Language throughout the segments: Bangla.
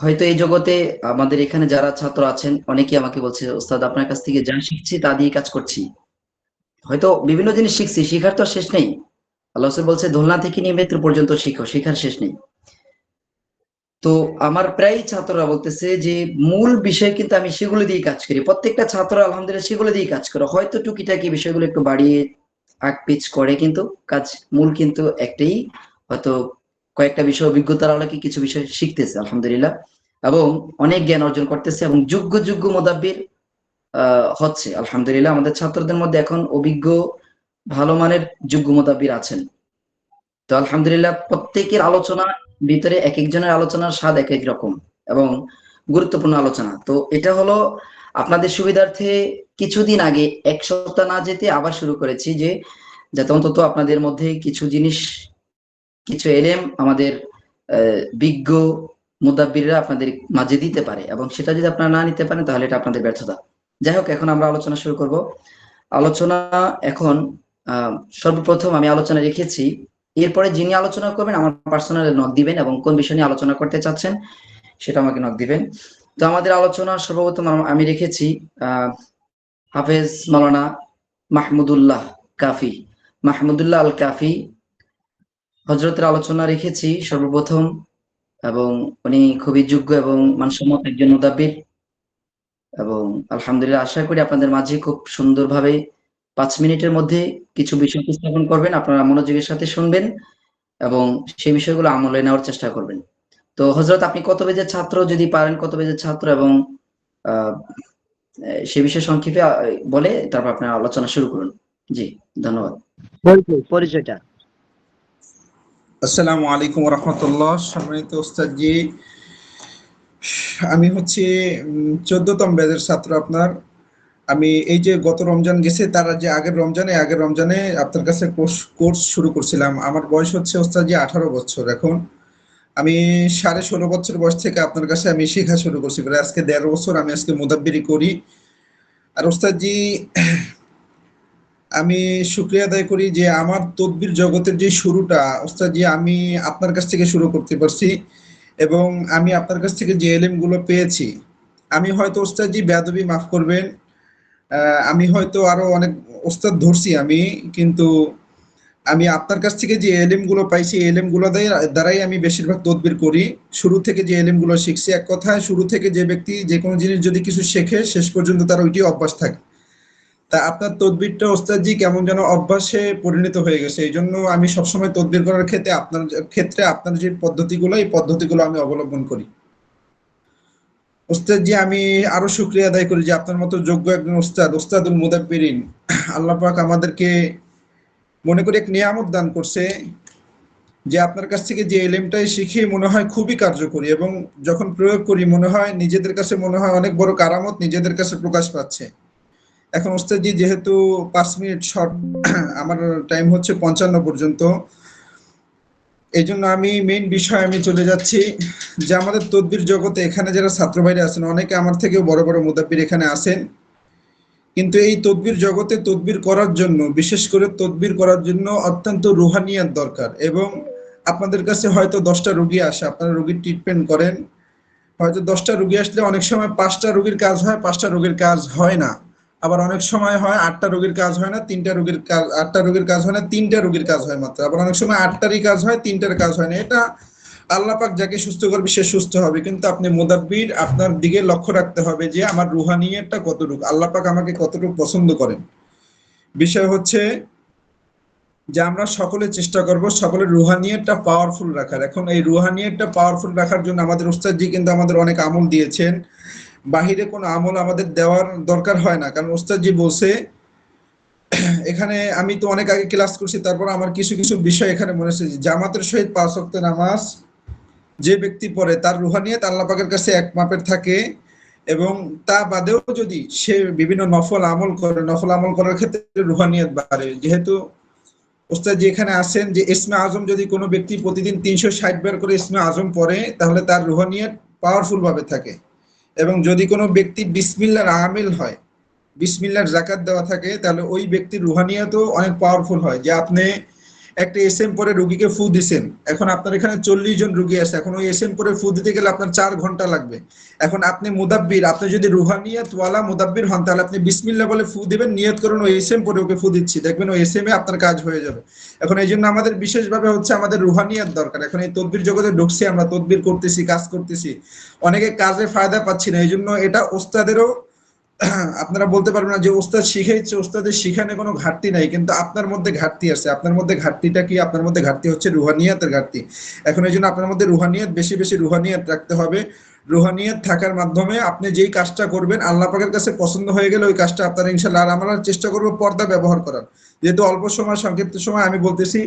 হয়তো এই জগতে আমাদের এখানে যারা ছাত্র আছেন অনেকেই আমাকে বলছে, ওস্তাদ আপনার কাছ থেকে যা শিখছি তা দিয়ে কাজ করছি। হয়তো বিভিন্ন জিনিস শিখছি, শিখার তো আর শেষ নেই। আল্লাহ রাসূল বলছে, দোলনা থেকে নিয়ে মৃত্যু পর্যন্ত শিখো, শিখার শেষ নেই। তো আমার প্রায় ছাত্ররা বলতেছে যে মূল বিষয় কিন্তু আমি সেগুলো দিয়ে কাজ করি। প্রত্যেকটা ছাত্র আলহামদুলিল্লাহ সেগুলো দিয়ে কাজ করে। হয়তো টুকিটাকি বিষয়গুলো একটু বাড়িয়ে আগ-পিচ করে, কিন্তু কাজ মূল কিন্তু একটাই। হয়তো কয়েকটা বিষয় অভিজ্ঞতার আলোকে কিছু বিষয় শিখতেছে আলহামদুলিল্লাহ, এবং অনেক জ্ঞান অর্জন করতেছে এবং যোগ্য যোগ্য মুদাব্বির হচ্ছে আলহামদুলিল্লাহ। আমাদের ছাত্রদের মধ্যে এখন অভিজ্ঞ ভালো মানের যোগ্য মুদাব্বির আছেন। তো আলহামদুলিল্লাহ প্রত্যেকের আলোচনা ভিতরে এক একজনের আলোচনার স্বাদ এক এক রকম এবং গুরুত্বপূর্ণ আলোচনা। তো এটা হলো আপনাদের সুবিধার্থে কিছুদিন আগে, এক সপ্তাহ না যেতে আবার শুরু করেছি, যে যাতে অন্তত আপনাদের মধ্যে কিছু জিনিস, কিছু এলেম আমাদের বিজ্ঞ মুদাব্বিররা আপনাদের মাঝে দিতে পারে, এবং সেটা যদি আপনারা না নিতে পারেন তাহলে এটা আপনাদের ব্যর্থতা। যাই হোক, এখন আমরা আলোচনা শুরু করব। আলোচনা এখন আহ, সর্বপ্রথম আমি আলোচনা রেখেছি, এরপরে যিনি আলোচনা করবেন আমার পার্সোনাল নক দিবেন এবং কোন বিষয় নিয়ে আলোচনা করতে চাচ্ছেন সেটা আমাকে নক দিবেন। তো আমাদের আলোচনা সর্বপ্রথম আমি রেখেছি আহ হাফেজ মাওলানা মাহমুদুল্লাহ কাফি, মাহমুদুল্লাহ আল কাফি হজরতের আলোচনা রেখেছি সর্বপ্রথম, এবং উনি খুবই যোগ্য এবং মানসম্মত একজন মুদাব্বির। এবং আলহামদুলিল্লাহ আশা করি আপনাদের মাঝে খুব সুন্দরভাবে 5 মিনিটের মধ্যে কিছু বিষয় উপস্থাপন করবেন, আপনারা মনোযোগের সাথে শুনবেন এবং সেই বিষয়গুলো আমলে নেওয়ার চেষ্টা করবেন। তো হজরত, আপনি কত পেজের ছাত্র, যদি পারেন কত পেজের ছাত্র, এবং আহ সে বিষয়ে সংক্ষেপে বলে তারপর আপনার আলোচনা শুরু করুন। জি, ধন্যবাদ। পরিচয়টা। আসসালামু আলাইকুম রহমতুল্লাহ। সম্মানিত ওস্তাদজি, আমি হচ্ছে 14তম ব্যাচের ছাত্র আপনার। আমি এই যে গত রমজান গেছে তার যে আগের রমজানে আপনার কাছে কোর্স শুরু করছিলাম। আমার বয়স হচ্ছে ওস্তাদজি 18 বছর। এখন আমি 16.5 বছর বয়স থেকে আপনার কাছে আমি শেখা শুরু করছি। প্রায় আজকে 1.5 বছর আমি আজকে মুদাব্বিরি করি। আর ওস্তাদজি, আমি শুকরিয়া আদায় করি যে আমার তদবির জগতের যে শুরুটা ওস্তাদজি আমি আপনার কাছ থেকে শুরু করতে পারছি, এবং আমি আপনার কাছ থেকে যে এলেম গুলো পেয়েছি, আমি হয়তো ওস্তাদজি বেয়াদবি মাফ করবেন, আমি হয়তো আরো অনেক ওস্তাদ ধরছি আমি, কিন্তু আমি আপনার কাছ থেকে যে এলেম গুলো পাইছি এলেম গুলো দ্বারাই আমি বেশিরভাগ তদবির করি। শুরু থেকে যে এলেম গুলো শিখছি, এক কথায় শুরু থেকে যে ব্যক্তি যে কোনো জিনিস যদি কিছু শেখে শেষ পর্যন্ত তার ওইটি অভ্যাস থাকে। তা আপনার তদবিরটা ওস্তাদজি কেমন যেন অভ্যাসে পরিণত হয়ে গেছে। এই জন্য আমি সবসময় তদবির করার ক্ষেত্রে আপনার যে পদ্ধতিগুলো, এই পদ্ধতিগুলো আমি অবলম্বন করি। ওস্তাদজি, আমি আরো শুকরিয়া আদায় করি যে আপনার মতো যোগ্য একজন ওস্তাদুল মুদাব্বিরিন আল্লাহ পাক আমাদেরকে মনে করি এক নিয়ামত দান করছে, যে আপনার কাছ থেকে যে এলেমটাই শিখি মনে হয় খুবই কার্যকরী, এবং যখন প্রয়োগ করি মনে হয় নিজেদের কাছে মনে হয় অনেক বড় কারামত নিজেদের কাছে প্রকাশ পাচ্ছে। এখন ওস্তাদজি যেহেতু 5 মিনিট শর্ট, আমার টাইম হচ্ছে 55 পর্যন্ত, এই জন্য আমি মেইন বিষয় আমি চলে যাচ্ছি। যে আমাদের তদবির জগতে এখানে যারা ছাত্র ভাইরা আছেন অনেকে আমার থেকেও বড় বড় মুদাব্বির এখানে আছেন, কিন্তু এই তদবির জগতে তদবির করার জন্য, বিশেষ করে তদবির করার জন্য অত্যন্ত রুহানিয়াত দরকার। এবং আপনাদের কাছে হয়তো 10টা রোগী আসে, আপনারা রোগীর ট্রিটমেন্ট করেন, হয়তো 10টা রোগী আসলে অনেক সময় 5টা রোগীর কাজ হয়, 5টা রোগীর কাজ হয় না। আবার অনেক সময় হয় 8টা রোগীর কাজ হয় না, 3টা রোগীর কাজ, 8টা রোগীর কাজ হয় না, 3টা রোগীর কাজ হয় মাত্র। আবার অনেক সময় 8টারই কাজ হয়, 3টার কাজ হয় না। এটা আল্লাহ পাক যাকে সুস্থ করবে সে সুস্থ হবে, কিন্তু আপনি মুদাব্বির আপনার দিকে লক্ষ্য রাখতে হবে যে আমার রুহানিয়াতটা কতটুকু, আল্লাহ পাক আমাকে কতটুকু পছন্দ করেন। বিষয় হচ্ছে যে আমরা সকলে চেষ্টা করব সকলের রুহানিয়াতটা পাওয়ারফুল রাখার। এখন এই রুহানিয়াতটা পাওয়ারফুল রাখার জন্য আমাদের উস্তাদজি কিন্তু আমাদের অনেক আমল দিয়েছেন। বাহিরে কোনো আমল আমাদের দেওয়ার দরকার হয় না, কারণ উস্তাদজি বলছে, এখানে আমি তো অনেক আগে ক্লাস করছি, তারপর আমার কিছু কিছু বিষয় এখানে মনে হচ্ছে। জামাতের সহিত 5 ওয়াক্ত নামাজ যে ব্যক্তি পড়ে তার রুহানিয়াত আল্লাহ পাকের কাছে এক মাপের থাকে, এবং তা বাদেও যদি সে বিভিন্ন নফল আমল করে, নফল আমল করার ক্ষেত্রে রুহানিয়াত বাড়ে। যেহেতু ওস্তাদ যেখানে আছেন যে ইসমে আজম যদি কোনো ব্যক্তি প্রতিদিন 360 বার করে ইসমে আজম পড়ে তাহলে তার রুহানিয়াত পাওয়ারফুল ভাবে থাকে। এবং যদি কোনো ব্যক্তি বিসমিল্লাহর আমিল হয়, বিসমিল্লাহর যাকাত দেওয়া থাকে, তাহলে ওই ব্যক্তির রুহানিয়াতও অনেক পাওয়ারফুল হয়। যে আপনি একটা এসএম পরে রোগীকে ফু দিছেন, এখন আপনার এখানে 40 জন রোগী আছে, এখন ওই এসএম পরে ফু দিতে গেলে আপনার 4 ঘন্টা লাগবে। এখন আপনি মুদাব্বির, আপনি যদি রুহানিয়াত ওয়ালা মুদাব্বির হন তাহলে আপনি বিসমিল্লাহ বলে ফু দিবেন, নিয়ত করুন ওই এসএম পরে ওকে ফু দিচ্ছি, দেখবেন ওই এসএম এ আপনার কাজ হয়ে যাবে। এখন এই জন্য আমাদের বিশেষভাবে হচ্ছে আমাদের রুহানিয়াত দরকার। এখন এই তদবির জগতে ঢুকছি, আমরা তদবির করতেছি, কাজ করতেছি, অনেকে কাজে ফায়দা পাচ্ছি না, এই জন্য এটা ওস্তাদেরও আপনারা বলতে পারবেন না যে ওস্তাদ শিখাইছে, ওস্তাদের শিখানে কোনো ঘাটতি নাই, কিন্তু আপনার মধ্যে ঘাটতি আছে। আপনার মধ্যে ঘাটতিটা কি? আপনার মধ্যে ঘাটতি হচ্ছে রুহানিয়াতের ঘাটতি। এখন এই জন্য আপনার মধ্যে রুহানিয়াত, বেশি বেশি রুহানিয়াত রাখতে হবে। রুহানিয়াত থাকার মাধ্যমে আপনি যেই কাজটা করবেন আল্লাহ পাকের কাছে পছন্দ হয়ে গেলে ওই কাজটা আপনারা ইনশাআল্লাহ, আর আমরা চেষ্টা করব পর্দা ব্যবহার করার। যেহেতু অল্প সময়, সংক্ষিপ্ত সময়, আমি বলতেছি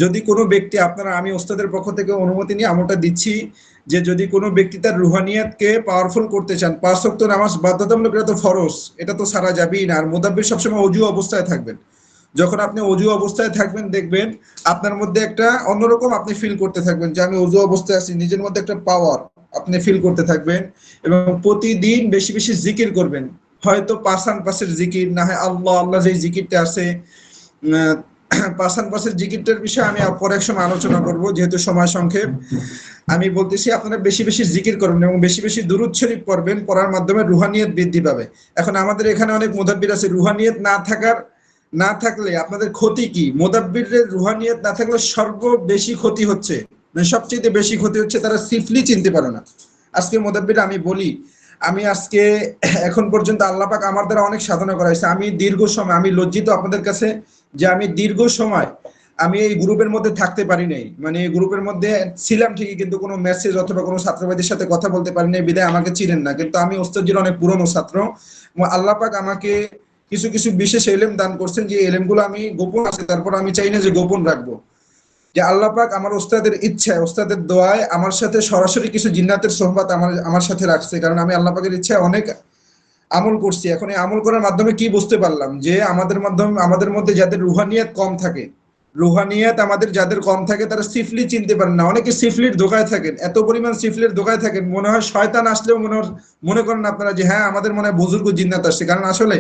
যদি কোনো ব্যক্তি, আপনারা, আমি ওস্তাদের পক্ষ থেকে অনুমতি নিয়ে আমলটা দিচ্ছি, যে যদি কোনো ব্যক্তি তার রুহানিয়াতকে পাওয়ারফুল করতে চান, 5 ওয়াক্ত নামাজ বাধ্যতামূলক, এটা তো ফরজ, এটা তো সারা যাবেই না। আর মুদাব্বির সবসময় অজু অবস্থায় থাকবেন। যখন আপনি অজু অবস্থায় থাকবেন দেখবেন আপনার মধ্যে একটা অন্যরকম আপনি ফিল করতে থাকবেন যে আমি অজু অবস্থায় আছি, নিজের মধ্যে একটা পাওয়ার আপনি ফিল করতে থাকবেন। এবং প্রতিদিন বেশি বেশি জিকির করবেন, হয়তো পাসান পাশের জিকির, না হয় আল্লাহ আল্লাহ যে জিকিরটা আছে, পাসান পাশের জিকিরটার বিষয়ে আমি পরে এক সময় আলোচনা করব, যেহেতু সময় সংক্ষেপ। আমি বলতেছি আপনারা বেশি বেশি জিকির করবেন এবং বেশি বেশি দুরূদ শরীফ পড়বেন, পড়ার মাধ্যমে রুহানিয়ত বৃদ্ধি পাবে। এখন আমাদের এখানে অনেক মুদাব্বির আছে, রুহানিয়ত না থাকলে আপনাদের ক্ষতি কি? মুদাব্বিরের রুহানিয়ত না থাকলে সর্ববেশি ক্ষতি হচ্ছে, মানে সবচেয়ে বেশি ক্ষতি হচ্ছে তারা সিফলি চিনতে পারে না। আজকে মুদাব্বির আমি বলি, আমি আজকে এখন পর্যন্ত আল্লাহ পাক আমার দ্বারা অনেক সাধনা করাইছে। আমি দীর্ঘ সময়, আমি লজ্জিত আপনাদের কাছে যে আমি দীর্ঘ সময় আমি এই গ্রুপের মধ্যে থাকতে পারি নাই, মানে এই গ্রুপের মধ্যে ছিলাম ঠিকই, কিন্তু কোনো মেসেজ অথবা কোনো ছাত্রবাদের সাথে কথা বলতে পারি নাই, বিদায় আমাকে চিনেন না। কিন্তু আমি ওস্তাদজির অনেক পুরনো ছাত্র। আল্লাহ পাক আমাকে কিছু কিছু বিশেষ এলেম দান করছেন, যে এলেমগুলো আমি গোপন আছে, তারপর আমি চাই না যে গোপন রাখবো। যে আল্লাহ পাক আমার ওস্তাদের ইচ্ছায়, ওস্তাদের দোয়ায় আমার সাথে সরাসরি কিছু জিন্নাতের সোহবত আমার সাথে রাখছে, কারণ আমি আল্লাহ পাকের ইচ্ছায় অনেক আমল করছি। এখন এই আমল করার মাধ্যমে কি বুঝতে পারলাম, যে আমাদের মধ্যে যাদের রুহানিয়াত কম থাকে, রুহানিয়াত আমাদের যাদের কম থাকে, তারা সিফলি চিনতে পারেন না। অনেকে সিফলির ধোকায় থাকেন, এত পরিমাণ সিফলির ধোকায় থাকেন, মনে হয় শয়তান আসলেও মনে করেন আপনারা যে হ্যাঁ আমাদের মনে হয় বুজুর্গ জিন্নাত আসছে। কারণ আসলে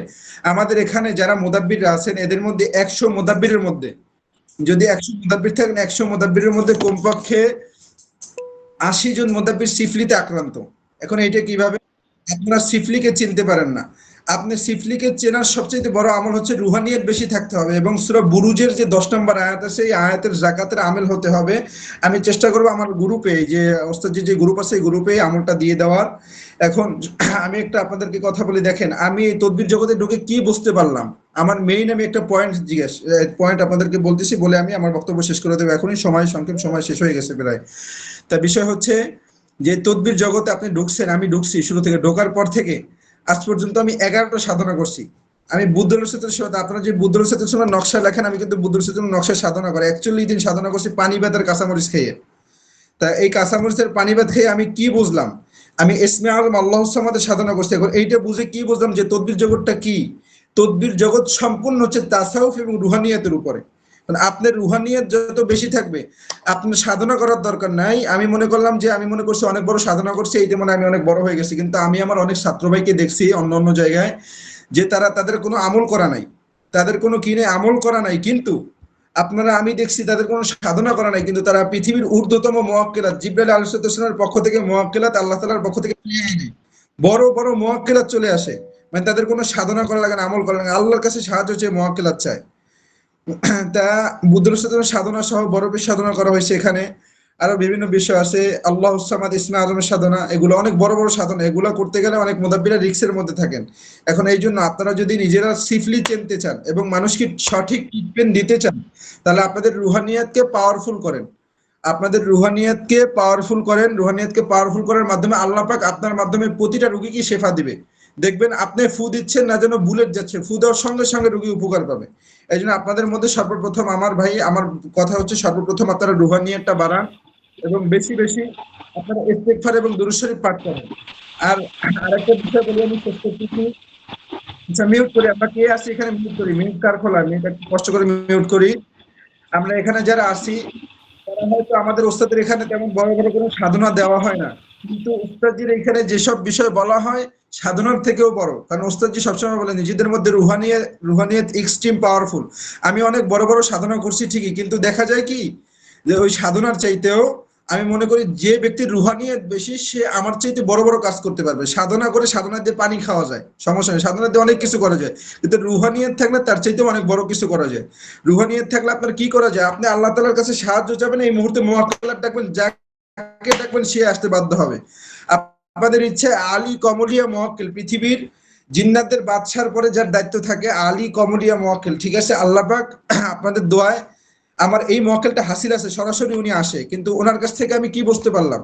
আমাদের এখানে যারা মুদাব্বিররা আছেন, এদের মধ্যে 100 মুদাব্বিরের মধ্যে যদি 100 মুদাব্বির থাকেন, 100 মুদাব্বিরের মধ্যে কমপক্ষে 80 জন মুদাব্বির সিফলিতে আক্রান্ত। এখন এইটা কিভাবে? আপনারা সিফলিকে চিনতে পারেন না। আপনি সিফলিকে চেনার সবচেয়ে বড় আমল হচ্ছে রুহানিয়ত বেশি থাকতে হবে, এবং সূরা বুরুজের যে 10 নম্বর আয়াত আছে, এই আয়াতের যাকাতের আমেল হতে হবে। আমি চেষ্টা করব আমার গ্রুপে, যে ওস্তাদজি যে গ্রুপ আছে, এই গ্রুপে আমলটা দিয়ে দেওয়ার। এখন আমি একটা আপনাদেরকে কথা বলি, দেখেন আমি এই তদবির জগতে ঢুকে কি বুঝতে পারলাম। আমার মেইন, আমি একটা পয়েন্ট আপনাদেরকে বলতেছি, বলে আমি আমার বক্তব্য শেষ করে দেবো। এখনই সময় সংক্ষেপ, সময় শেষ হয়ে গেছে প্রায়। তা বিষয় হচ্ছে যে তদবির জগতে আপনি ঢুকছেন, আমি ঢুকছি, শুরু থেকে ঢোকার পর থেকে আজ পর্যন্ত আমি 11টা সাধনা করছি। আমি বুদ্ধর সেতুর সাথে, আপনারা যে বুদ্ধর সেতুর সময় নকশা লেখেন, আমি কিন্তু বুদ্ধর সেতুর নকশা সাধনা করি। 41 দিন সাধনা করছি পানি ভাতের কাঁচামরিচ খেয়ে। তা এই কাঁচামরিচের পানি ভাত খেয়ে আমি কি বুঝলাম? আমি ইসমে আজম আল্লাহ সামাদের সাধনা করছি। এখন এইটা বুঝে কি বুঝলাম, যে তদবির জগৎটা কি? তদবির জগৎ সম্পূর্ণ হচ্ছে তাসাউফ এবং রুহানিয়াতের উপরে। আপনার রুহানিয়াত যত বেশি থাকবে, আপনার সাধনা করার দরকার নাই। আমি মনে করলাম যে, আমি মনে করছি অনেক বড় সাধনা করছি, এইটা মনে আমি অনেক বড় হয়ে গেছি। কিন্তু আমি আমার অনেক ছাত্র ভাইকে দেখছি অন্য অন্য জায়গায়, যে তাদের কোনো আমল করা নাই, তাদের কোনো কিনে আমল করা নাই, কিন্তু আমি দেখছি তাদের কোনো সাধনা করা নাই, কিন্তু তারা পৃথিবীর ঊর্ধ্বতম মুওয়াক্কিলাত, জিবরাইল আলাইহিস সালামের পক্ষ থেকে মুওয়াক্কিলাত, আল্লাহ তাআলার পক্ষ থেকে বড় বড় মুওয়াক্কিলাত চলে আসে। মানে তাদের কোনো সাধনা করা লাগে না, আমল করা লাগে না, আল্লাহর কাছে সাহায্য চেয়ে মুওয়াক্কিলাত চায়। তা বুদ্ধর সাথে সাধনা সহ বড় বেশ সাধনা করা হয়েছে এখানে। আরো বিভিন্ন বিষয় আছে, আল্লাহ সামাদ, ইসমে আজমের সাধনা, এগুলো অনেক বড় বড় সাধনা। এগুলো করতে গেলে অনেক মুদাব্বিরা রিস্কের মধ্যে থাকেন। এখন এই জন্য আপনারা যদি নিজেরা সিফলি চিনতে চান এবং মানুষকে সঠিক ট্রিটমেন্ট দিতে চান, তাহলে আপনাদের রুহানিয়াতকে পাওয়ারফুল করেন। রুহানিয়াতকে পাওয়ারফুল করার মাধ্যমে আল্লাহ পাক আপনার মাধ্যমে প্রতিটা রোগীকে শেফা দিবে। দেখবেন আপনি ফু দিচ্ছেন না, যেন বুলেট যাচ্ছে, ফু দেওয়ার সঙ্গে সঙ্গে রোগী উপকার পাবে। এই জন্য আপনাদের মধ্যে সর্বপ্রথম আমার কথা হচ্ছে, সর্বপ্রথম আপনারা রুহানিয়াতটা বাড়ান এবং বেশি বেশি আপনারা ইস্তেগফার এবং দুরূদ শরীফ পাঠ করেন। আর আরেকটা বিষয় বলি, আমি শেষ করতেছি। আচ্ছা, মিউট করি, আমরা কে আছি এখানে? মিউট করি, মিউট কার খোলা, মিউট একটু কষ্ট করে মিউট করি। আমরা এখানে যারা আছি, তারা হয়তো আমাদের ওস্তাদের এখানে তেমন বড় বড় কোনো সাধনা দেওয়া হয় না, কিন্তু উস্তাদজির এখানে যেসব বিষয় বলা হয় সাধনার থেকেও বড়, কারণ উস্তাদজি সবসময় বলে নিজেদের মধ্যে রুহানিয়ত এক্সট্রিম পাওয়ারফুল। আমি অনেক বড় বড় সাধনা করছি ঠিকই, কিন্তু দেখা যায় কি যে ওই সাধনার চাইতেও আমি মনে করি যে ব্যক্তির রুহানিয়ত বেশি সে আমার চাইতে বড় বড় কাজ করতে পারবে। সাধনা করে সাধনা দিয়ে পানি খাওয়া যায়, সমস্যা নেই, সাধনা দিয়ে অনেক কিছু করা যায়, কিন্তু রুহানিয়ত থাকলে তার চাইতেও অনেক বড় কিছু করা যায়। রুহানিয়ত থাকলে আপনার কি করা যায়, আপনি আল্লাহ তাআলার কাছে সাহায্য চাবেন, এই মুহূর্তে মুওয়াক্কালাত ডাকবেন, যাকে ডাকবেন সে আসতে বাধ্য হবে। আপনাদের ইচ্ছে আলী কমলিয়া মোয়াক্কেল, পৃথিবীর জিন্নাতের বাদশার পরে যার দায়িত্ব থাকে আলী কমলিয়া মোয়াক্কেল, ঠিক আছে, আল্লাহ পাক আপনাদের দোয়ায় আমার এই মোয়াক্কেলটা হাসিল আছে, সরাসরি উনি আসে, কিন্তু ওনার কাছ থেকে আমি কি বুঝতে পারলাম,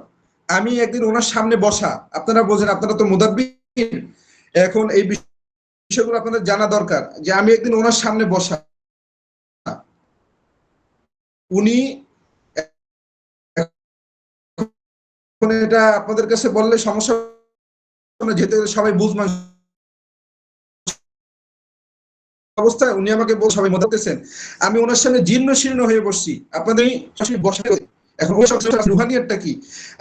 আমি একদিন ওনার সামনে বসা, আপনারা বোঝেন, আপনারা তো মুদাব্বির, এখন এই বিষয়গুলো আপনাদের জানা দরকার যে আমি একদিন ওনার সামনে বসা, উনি, এখন এটা আপনাদের কাছে বললে সমস্যা, যেহেতু সবাই বুঝবেন অবস্থায় উনি আমাকে বল সবাই মতাতেছেন, আমি ওনার সামনে জীর্ণ শীর্ণ হয়ে বসছি, আপনাদের বসে, এখন ওই রুহানিয়াতটা কি,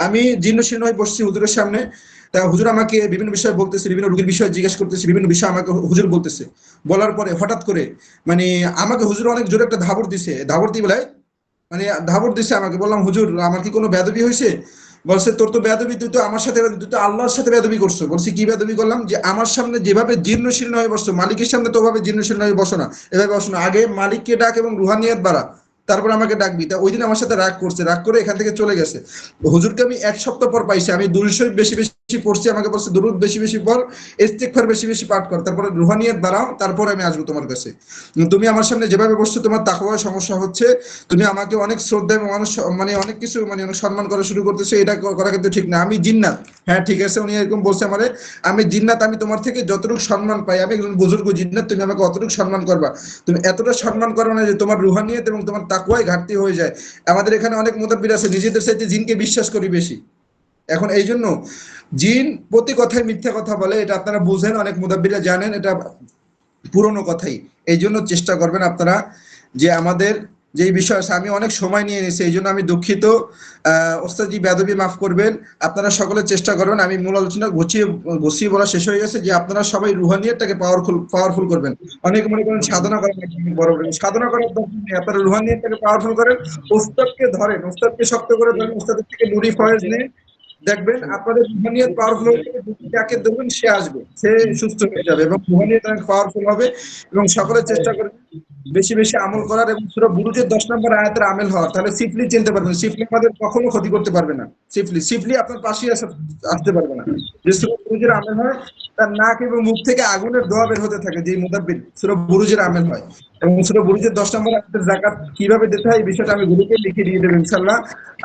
আমি জীর্ণ শীর্ণ হয়ে বসছি হুজুরের সামনে, তা হুজুর আমাকে বিভিন্ন বিষয় বলতেছে, বিভিন্ন রোগীর বিষয়ে জিজ্ঞেস করতেছে, বিভিন্ন বিষয় আমাকে হুজুর বলতেছে, বলার পরে হঠাৎ করে মানে আমাকে হুজুর অনেক জোরে একটা ধাবর দিছে, ধাবর দিয়ে বলে মানে ধাবর দিছে আমাকে, বললাম হুজুর আমার কি কোনো বেয়াদবি হয়েছে, বলছে তোর তো বেয়াদবি, তুই তো আমার সাথে, তুই তো আল্লাহর সাথে বেয়াদবি করছো। বলছি কি বেয়াদবি করলাম, যে আমার সামনে যেভাবে জীর্ণ শীর্ণ হয়ে বসছো, মালিকের সামনে তো ওভাবে জীর্ণ শীর্ণ হয়ে বসো না, এভাবে বসো না, আগে মালিককে ডাক এবং রুহানিয়াত বাড়া, তারপর আমাকে ডাকবি। তা ওই দিন আমার সাথে রাগ করছে, রাগ করে এখান থেকে চলে গেছে। হুজুরকে আমি এক সপ্তাহ পর পাইছি, আমি দুরূদ শরীফ বেশি বেশি পড়ছি, আমাকে বলছে দুরূদ বেশি বেশি পড়, ইস্তিগফার বেশি বেশি পাঠ কর, তারপরে রুহানিয়াত বাড়াও, তারপর আমি আসবো তোমার কাছে। তুমি আমার সামনে যেভাবে বসছো তোমার তাকওয়ায় সমস্যা হচ্ছে, তুমি আমাকে অনেক শ্রদ্ধা এবং মানুষ মানে অনেক কিছু মানে অনেক সম্মান করা শুরু করতেছো, এটা করা কিন্তু ঠিক না, আমি জিন্নাত। হ্যাঁ ঠিক আছে, উনি এরকম বলছে আমারে, আমি জিন্নাত, আমি তোমার থেকে যতটুকু সম্মান পাই, আমি একজন বুজুর্গ জিন্নাত, তুমি আমাকে অতটুকু সম্মান করবা, তুমি এতটা সম্মান করো না যে তোমার রুহানিয়ত এবং তোমার তাকওয়ায় ঘাটতি হয়ে যায়। আমাদের এখানে অনেক মুতাব্বির আছে নিজেদের চাইতে জিনকে বিশ্বাস করি বেশি, এখন এই জন্য জিন প্রতি কথায় মিথ্যা কথা বলে, এটা আপনারা বুঝেন, অনেক মুতাব্বিরা জানেন, এটা পুরনো কথাই। এই জন্য চেষ্টা করবেন আপনারা যে আমাদের যে বিষয় আছে, আমি অনেক সময় নিয়ে নিয়েছি এই জন্য আমি দুঃখিত, ওস্তাদজি বেয়াদবি মাফ করবেন, আপনারা সকলে চেষ্টা করবেন, আমি মূল আলোচনা গুছিয়ে গুছিয়ে বলা শেষ হয়ে গেছে, যে আপনারা সবাই রুহানিয়তটাকে পাওয়ারফুল করবেন। অনেকে মনে করেন সাধনা করেন, বড় বড় সাধনা করার দরকার নেই, আপনারা রুহানিয়তটাকে পাওয়ারফুল করেন, ওস্তাদকে ধরেন, ওস্তাদকে শক্ত করে ধরেন, ওস্তাদের থেকে নুরি ফয়েজ নিয়ে দেখবেন আপনাদের রুহানিয়ত পাওয়ারফুল হয়ে যাবে, যাকে দেখবেন সে আসবে, সে সুস্থ হয়ে যাবে এবং রুহানিয়ত অনেক পাওয়ারফুল হবে। এবং সকলে চেষ্টা করবেন বেশি বেশি আমল করার, এবং সূরা বুরুজের 10 নম্বর আয়াতের আমেল হওয়ার, তাহলে সিফলি চিনতে পারবেন, সিফলি আমাদের কখনো ক্ষতি করতে পারবে না, সিফলি আপনার পাশেই আসতে পারবে না। যে সূরা বুরুজের আমেল হয়, তার নাক এবং মুখ থেকে আগুনের ধোঁয়া বের হতে থাকে, যে মুদাব্বির সূরা বুরুজের আমেল হয়। এবং সূরা বুরুজের 10 নম্বর আয়াতের যাকাত কিভাবে দিতে হয় এই বিষয়টা আমি গ্রুপে লিখে দিয়ে দেব ইনশাআল্লাহ।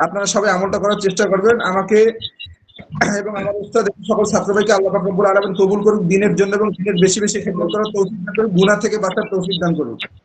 আপনারা সবাই আমলটা করার চেষ্টা করবেন, আমাকে এবং আমার উস্তাদ এবং সকল ছাত্র ভাইকে আল্লাহ পাক রব্বুল আলামিন কবুল করুক, দ্বীনের জন্য এবং দ্বীনের বেশি বেশি খেদমত করার তৌফিক দান করুক, গুনাহ থেকে বাঁচার তৌফিক দান করুক।